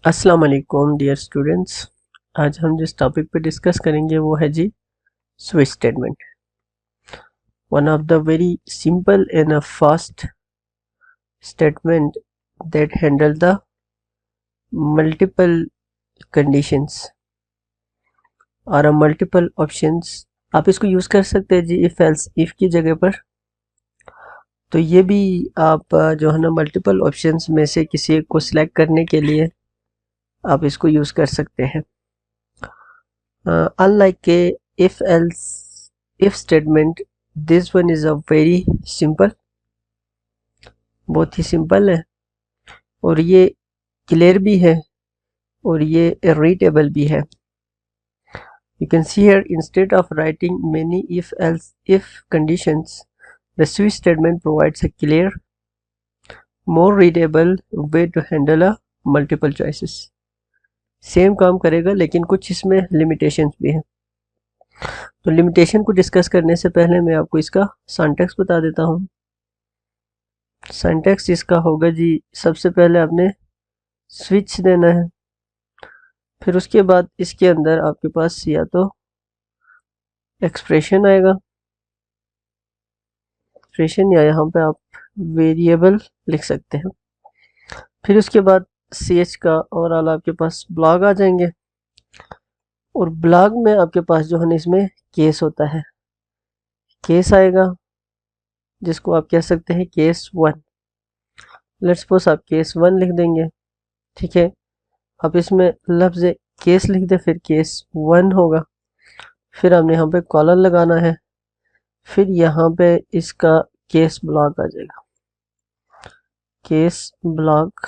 अस्सलाम वालेकुम dear students. आज हम जिस टॉपिक पे डिस्कस करेंगे वो है जी switch statement. One of the very simple and a fast statement that handle the multiple conditions और मल्टीपल ऑप्शंस। आप इसको यूज़ कर सकते हैं जी इफ़ एल्स इफ़ की जगह पर। तो ये भी आप जो है ना मल्टीपल ऑप्शंस में से किसी एक को सिलेक्ट करने के लिए आप इसको यूज़ कर सकते हैं। Unlike a if else if statement, this one is a very simple, बहुत ही सिंपल है और ये क्लियर भी है और ये रीडेबल भी है। You can see here, instead of writing many if else if conditions, the switch statement provides a clear, more readable way to handle a multiple choices. Same काम करेगा लेकिन कुछ इसमें लिमिटेशंस भी हैं। तो लिमिटेशन को डिस्कस करने से पहले मैं आपको इसका सिंटैक्स बता देता हूँ। सिंटैक्स इसका होगा जी, सबसे पहले आपने स्विच देना है, फिर उसके बाद इसके अंदर आपके पास या तो एक्सप्रेशन आएगा, एक्सप्रेशन या यहाँ पे आप वेरिएबल लिख सकते हैं। फिर उसके बाद ch का ओवरऑल आपके पास ब्लॉक आ जाएंगे और ब्लॉक में आपके पास जो है ना इसमें केस होता है, केस आएगा जिसको आप कह सकते हैं केस 1। लेट्स सपोज आप केस 1 लिख देंगे, ठीक है। आप इसमें लफ्ज़ केस लिख दे, फिर केस 1 होगा, फिर हमने यहाँ पे कॉलन लगाना है, फिर यहाँ पे इसका केस ब्लॉक आ जाएगा, केस ब्लॉक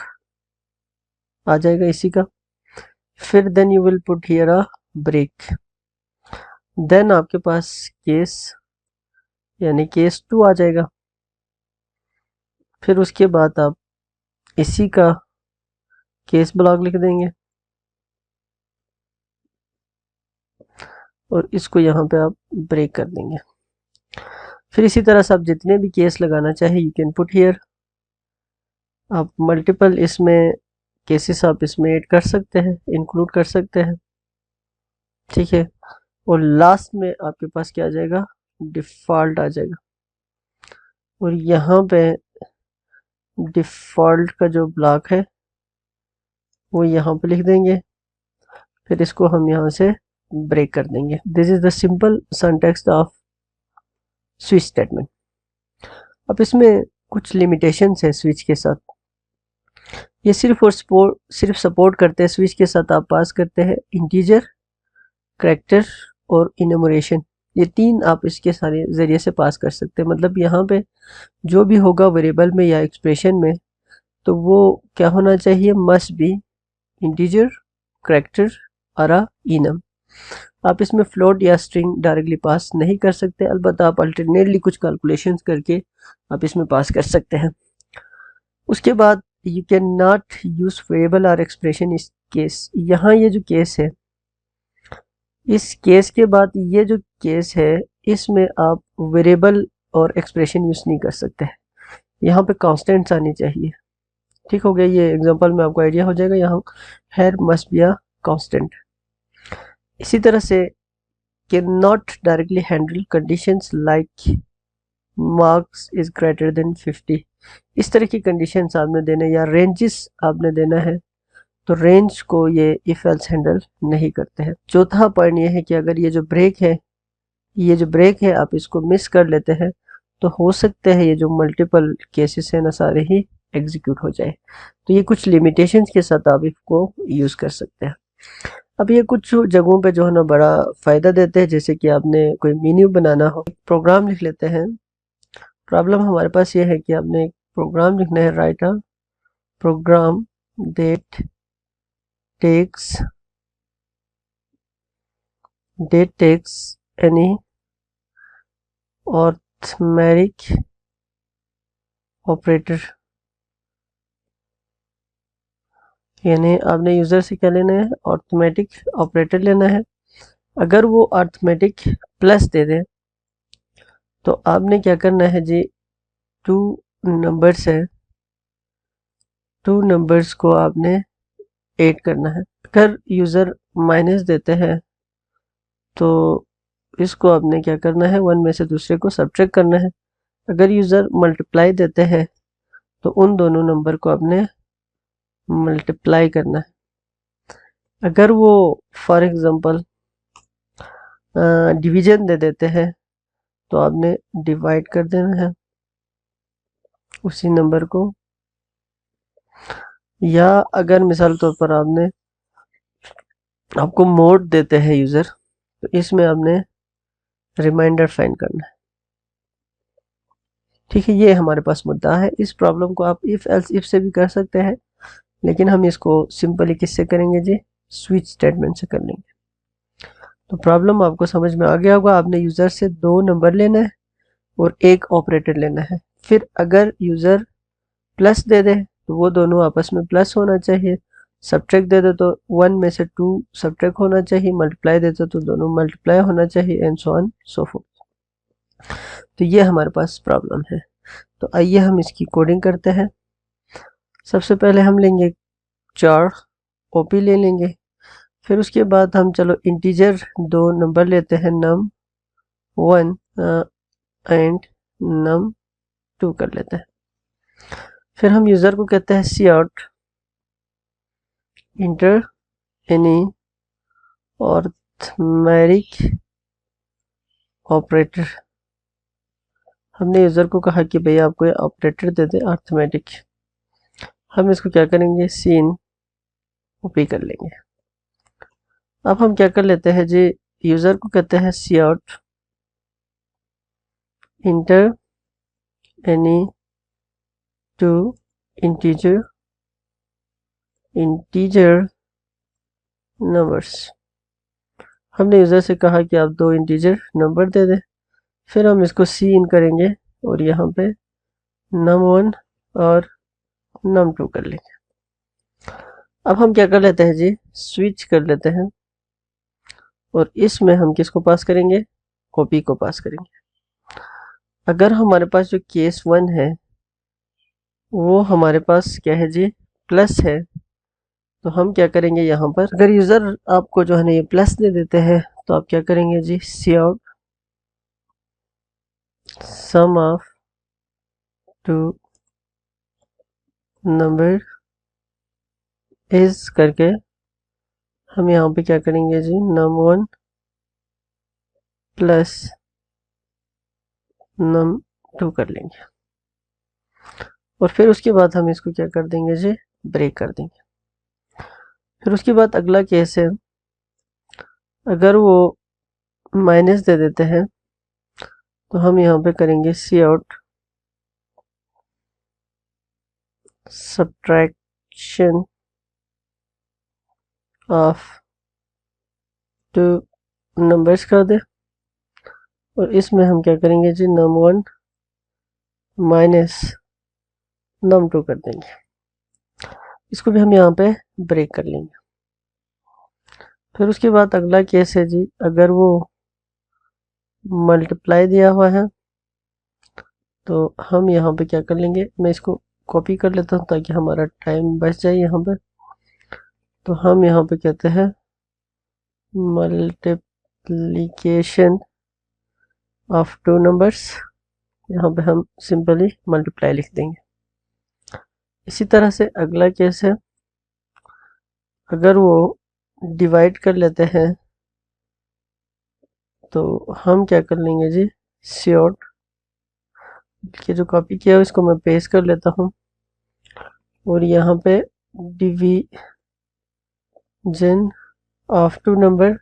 आ जाएगा इसी का। फिर then you will put here a break, then आपके पास केस यानी केस 2 आ जाएगा। फिर उसके बाद आप इसी का केस ब्लॉक लिख देंगे और इसको यहाँ पे आप ब्रेक कर देंगे। फिर इसी तरह से आप जितने भी केस लगाना चाहे यू कैन पुट हियर। आप मल्टीपल इसमें केसेस आप इसमें ऐड कर सकते हैं, इंक्लूड कर सकते हैं, ठीक है। और लास्ट में आपके पास क्या आ जाएगा, डिफ़ॉल्ट आ जाएगा और यहाँ पे डिफ़ॉल्ट का जो ब्लॉक है वो यहाँ पे लिख देंगे, फिर इसको हम यहाँ से ब्रेक कर देंगे। This is the simple syntax off switch statement. अब इसमें कुछ लिमिटेशंस है स्विच के साथ, ये सिर्फ सपोर्ट करते हैं। स्विच के साथ आप पास करते हैं इंटीजर, करैक्टर और इनमरेशन, ये 3 आप इसके सारे ज़रिए से पास कर सकते हैं। मतलब यहाँ पे जो भी होगा वेरिएबल में या एक्सप्रेशन में, तो वो क्या होना चाहिए, मस्ट बी इंटीजर, करैक्टर और इनम। आप इसमें फ्लोट या स्ट्रिंग डायरेक्टली पास नहीं कर सकते, अलबत्ता आप अल्टरनेटली कुछ कैलकुलेशंस करके आप इसमें पास कर सकते हैं। उसके बाद you can not use variable और एक्सप्रेशन इस केस। यहाँ ये जो केस है, इस केस के बाद ये जो केस है इसमें आप वेरिएबल और एक्सप्रेशन यूज नहीं कर सकते हैं, यहाँ पे कांस्टेंट्स आनी चाहिए, ठीक हो गया। ये एग्जांपल में आपको आइडिया हो जाएगा, यहाँ here must be a constant. इसी तरह से can not directly handle conditions like marks is greater than 50, इस तरह की कंडीशंस आपने देने, या रेंजेस आपने देना है, तो रेंज को ये इफ एल्स हैंडल नहीं करते हैं। चौथा पॉइंट ये है कि अगर ये जो ब्रेक है, ये जो ब्रेक है आप इसको मिस कर लेते हैं तो हो सकता है ये जो मल्टीपल केसेस है ना सारे ही एग्जीक्यूट हो जाए। तो ये कुछ लिमिटेशंस के साथ आप इसको यूज़ कर सकते हैं। अब ये कुछ जगहों पे जो है ना बड़ा फ़ायदा देते हैं, जैसे कि आपने कोई मेन्यू बनाना हो, प्रोग्राम लिख लेते हैं। प्रॉब्लम हमारे पास ये है कि आपने एक प्रोग्राम लिखना है, write a program that takes any arithmetic operator, यानी आपने यूज़र से क्या लेना है, अर्थमेटिक ऑपरेटर लेना है। अगर वो अर्थमेटिक प्लस दे दे तो आपने क्या करना है जी, 2 नंबर्स है, 2 नंबर्स को आपने 8 करना है। अगर यूज़र माइनस देते हैं तो इसको आपने क्या करना है, 1 में से दूसरे को सब्ट्रैक्ट करना है। अगर यूज़र मल्टीप्लाई देते हैं तो उन दोनों नंबर को आपने मल्टीप्लाई करना है। अगर वो फॉर एग्जांपल डिवीजन दे देते हैं तो आपने डिवाइड कर देना है उसी नंबर को। या अगर मिसाल तौर पर आपको मोड देते हैं यूज़र, तो इसमें आपने रिमाइंडर फाइंड करना है। ठीक है, ये हमारे पास मुद्दा है। इस प्रॉब्लम को आप इफ एल्स इफ से भी कर सकते हैं, लेकिन हम इसको सिंपली किससे करेंगे जी, स्विच स्टेटमेंट से कर लेंगे। तो प्रॉब्लम आपको समझ में आ गया होगा। आपने यूज़र से 2 नंबर लेना है और एक ऑपरेटर लेना है। फिर अगर यूज़र प्लस दे दे तो वो दोनों आपस में प्लस होना चाहिए, सब्ट्रैक्ट दे दे तो 1 में से 2 सब्ट्रैक्ट होना चाहिए, मल्टीप्लाई दे दे तो दोनों मल्टीप्लाई होना चाहिए, and so on so fourth. तो ये हमारे पास प्रॉब्लम है। तो आइए हम इसकी कोडिंग करते हैं। सबसे पहले हम लेंगे 4 ओपी ले लेंगे। फिर उसके बाद हम चलो इंटीजर 2 नंबर लेते हैं, num1 एंड num2 कर लेते हैं। फिर हम यूज़र को कहते हैं C out enter any arithmetic operator. हमने यूज़र को कहा कि भैया आपको ये ऑपरेटर दे दे अरिथमेटिक। हम इसको क्या करेंगे, सीन ओपी कर लेंगे। अब हम क्या कर लेते हैं जी, यूज़र को कहते हैं C out enter any 2 integer numbers. हमने यूज़र से कहा कि आप 2 इंटीजर नंबर दे दें। फिर हम इसको सी इन करेंगे और यहाँ पे num1 और num2 कर लेंगे। अब हम क्या कर लेते हैं जी, स्विच कर लेते हैं और इसमें हम किसको पास करेंगे, कॉपी को पास करेंगे। अगर हमारे पास जो केस 1 है वो हमारे पास क्या है जी, प्लस है, तो हम क्या करेंगे यहाँ पर, अगर यूज़र आपको जो है ना ये प्लस दे देते हैं तो आप क्या करेंगे जी, C out sum of 2 number is करके हम यहाँ पे क्या करेंगे जी, num1 प्लस num2 कर लेंगे। और फिर उसके बाद हम इसको क्या कर देंगे जी, ब्रेक कर देंगे। फिर उसके बाद अगला केस है, अगर वो माइनस दे देते हैं तो हम यहाँ पे करेंगे सी आउट सब्ट्रैक्शन ऑफ 2 नंबर्स कर दे और इसमें हम क्या करेंगे जी, num1 माइनस num2 कर देंगे। इसको भी हम यहाँ पे ब्रेक कर लेंगे। फिर उसके बाद अगला केस है जी, अगर वो मल्टीप्लाई दिया हुआ है तो हम यहाँ पे क्या कर लेंगे, मैं इसको कॉपी कर लेता हूँ ताकि हमारा टाइम बच जाए यहाँ पे। तो हम यहाँ पे कहते हैं मल्टीप्लिकेशन ऑफ 2 नंबर्स, यहाँ पे हम सिंपली मल्टीप्लाई लिख देंगे। इसी तरह से अगला केस है, अगर वो डिवाइड कर लेते हैं तो हम क्या कर लेंगे जी, सी आउट की जो कॉपी किया है इसको मैं पेस्ट कर लेता हूँ और यहाँ पे division of 2 number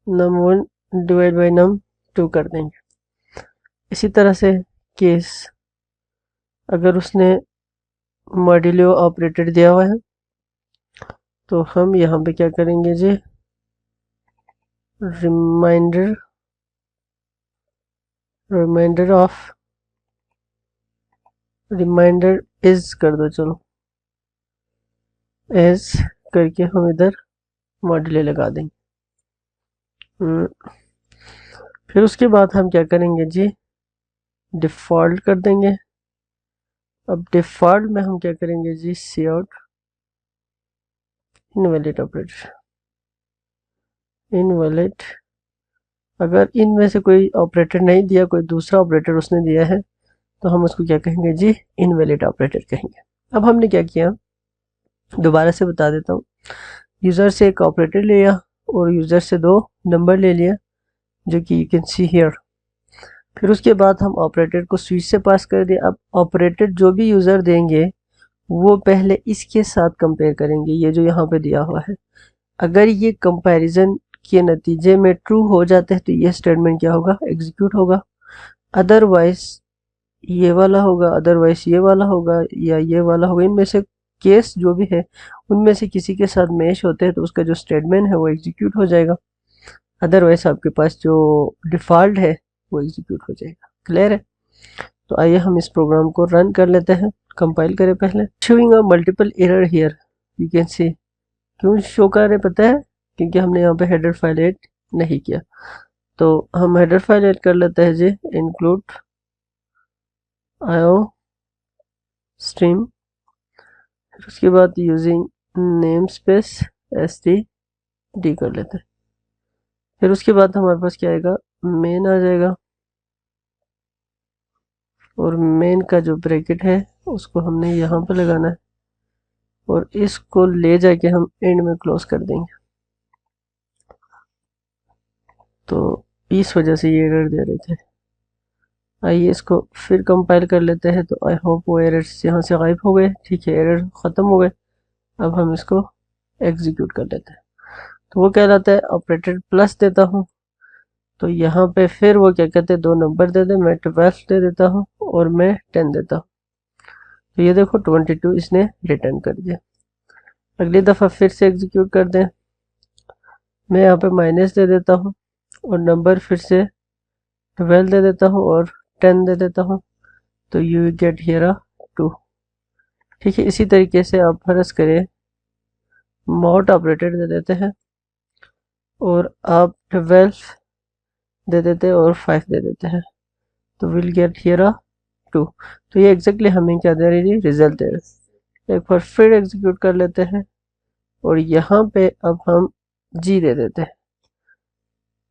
num1 divide by num2 कर देंगे। इसी तरह से केस, अगर उसने मॉड्यूलो ऑपरेटर दिया हुआ है तो हम यहाँ पे क्या करेंगे जी, रिमाइंडर ऑफ रिमाइंडर इज कर दो, चलो एज करके हम इधर मॉड्यूलो लगा देंगे। फिर उसके बाद हम क्या करेंगे जी, डिफ़ॉल्ट कर देंगे। अब डिफ़ॉल्ट में हम क्या करेंगे जी, C out invalid operator, invalid, अगर इनमें से कोई ऑपरेटर नहीं दिया, कोई दूसरा ऑपरेटर उसने दिया है, तो हम उसको क्या कहेंगे जी, इनवैलिड ऑपरेटर कहेंगे। अब हमने क्या किया, दोबारा से बता देता हूँ। यूज़र से एक ऑपरेटर लिया और यूज़र से 2 नंबर ले लिया, जो कि यू कैन सी हियर। फिर उसके बाद हम ऑपरेटर को स्विच से पास कर दिया। अब ऑपरेटर जो भी यूज़र देंगे वो पहले इसके साथ कंपेयर करेंगे, ये जो यहाँ पे दिया हुआ है। अगर ये कंपैरिजन के नतीजे में ट्रू हो जाते हैं तो ये स्टेटमेंट क्या होगा, एग्जीक्यूट होगा। अदरवाइज ये वाला होगा, अदरवाइज ये वाला होगा, या ये वाला होगा। इनमें से केस जो भी है उनमें से किसी के साथ मैच होते हैं तो उसका जो स्टेटमेंट है वो एग्जीक्यूट हो जाएगा। अदरवाइज आपके पास जो डिफ़ॉल्ट है वो एग्जीक्यूट हो जाएगा। क्लियर है? तो आइए हम इस प्रोग्राम को रन कर लेते हैं, कंपाइल करें पहले। Showing a multiple error here, you can see. क्यों शो कर रहे पता है? क्योंकि हमने यहाँ पे हेडर फाइल ऐड नहीं किया। तो हम हेडर फाइल ऐड कर लेते हैं जी, इंक्लूड आयो स्ट्रीम, फिर उसके बाद यूजिंग नेम स्पेस std कर लेते हैं। फिर उसके बाद हमारे पास क्या आएगा, मेन आ जाएगा, और मेन का जो ब्रैकेट है उसको हमने यहाँ पे लगाना है और इसको ले जाके हम एंड में क्लोज कर देंगे। तो इस वजह से ये एरर दे रहे थे। आइए इसको फिर कंपाइल कर लेते हैं। तो आई होप वो एरर्स यहाँ से गायब हो गए। ठीक है, एरर ख़त्म हो गए। अब हम इसको एग्जीक्यूट कर लेते हैं। तो वो कहलाता है ऑपरेटर प्लस देता हूँ, तो यहाँ पे फिर वो क्या कहते हैं, 2 नंबर दे दे। मैं 12 दे देता हूँ और मैं 10 देता हूँ। तो ये देखो 22 इसने रिटर्न कर दिया। अगली दफ़ा फिर से एग्जीक्यूट कर दें। मैं यहाँ पे माइनस दे देता हूँ और नंबर फिर से 12 दे देता हूँ और 10 दे देता हूँ। तो यू गेट हियर अ 2। ठीक है, इसी तरीके से आप फर्ज करें मॉड ऑपरेटर दे देते हैं और आप 12 दे देते हैं और 5 दे देते हैं, तो विल गेट हियर अ 2। तो ये एग्जैक्टली हमें क्या दे रही है, रिजल्ट दे रही है। एक बार फिर एग्जीक्यूट कर लेते हैं और यहाँ पे अब हम जी दे देते हैं।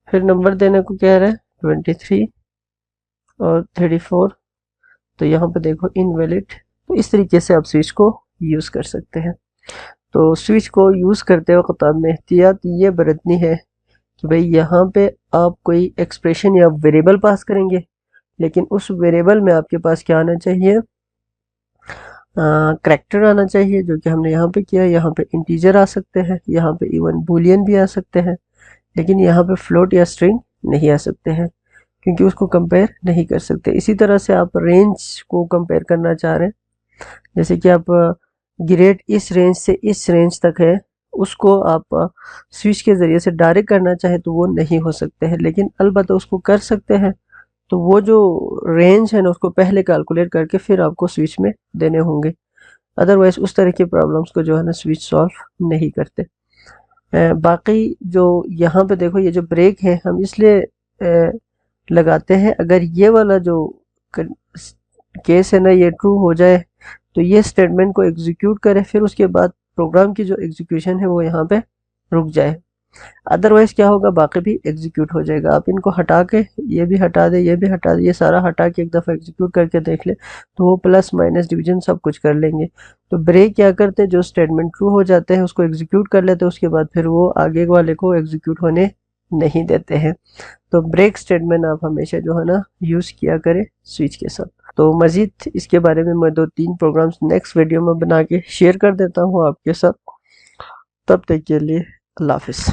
फिर नंबर देने को कह रहे हैं 23 और 34। तो यहाँ पे देखो इनवैलिड। तो इस तरीके से आप स्विच को यूज़ कर सकते हैं। तो स्विच को यूज़ करते वक्त आपने एहतियात ये बरतनी है कि भाई यहाँ पे आप कोई एक्सप्रेशन या वेरिएबल पास करेंगे, लेकिन उस वेरिएबल में आपके पास क्या आना चाहिए, करैक्टर आना चाहिए, जो कि हमने यहाँ पे किया। यहाँ पे इंटीजर आ सकते हैं, यहाँ पे इवन बूलियन भी आ सकते हैं, लेकिन यहाँ पे फ्लोट या स्ट्रिंग नहीं आ सकते हैं क्योंकि उसको कंपेयर नहीं कर सकते। इसी तरह से आप रेंज को कंपेयर करना चाह रहे हैं, जैसे कि आप ग्रेड इस रेंज से इस रेंज तक है, उसको आप स्विच के ज़रिए से डायरेक्ट करना चाहे तो वो नहीं हो सकते हैं, लेकिन अलबत्ता उसको कर सकते हैं। तो वो जो रेंज है ना उसको पहले कैलकुलेट करके फिर आपको स्विच में देने होंगे। अदरवाइज उस तरह की प्रॉब्लम्स को जो है ना स्विच सॉल्व नहीं करते। बाकी जो यहाँ पे देखो ये जो ब्रेक है हम इसलिए लगाते हैं, अगर ये वाला जो केस है ना ये ट्रू हो जाए तो ये स्टेटमेंट को एग्जीक्यूट करे, फिर उसके बाद प्रोग्राम की जो एग्जीक्यूशन है वो यहाँ पे रुक जाए। अदरवाइज क्या होगा, बाकी भी एग्जीक्यूट हो जाएगा। आप इनको हटा के ये भी हटा दे, ये भी हटा दे, ये सारा हटा के एक दफ़ा एग्जीक्यूट करके देख ले तो वो प्लस माइनस डिवीजन सब कुछ कर लेंगे। तो ब्रेक क्या करते हैं, जो स्टेटमेंट ट्रू हो जाते हैं उसको एग्जीक्यूट कर लेते हैं, उसके बाद फिर वो आगे वाले को एग्जीक्यूट होने नहीं देते हैं। तो ब्रेक स्टेटमेंट आप हमेशा जो है ना यूज़ किया करें स्विच के साथ। तो मज़ीद इसके बारे में मैं 2-3 प्रोग्राम्स नेक्स्ट वीडियो में बना के शेयर कर देता हूँ आपके साथ। तब तक के लिए अल्लाह हाफ़िज़।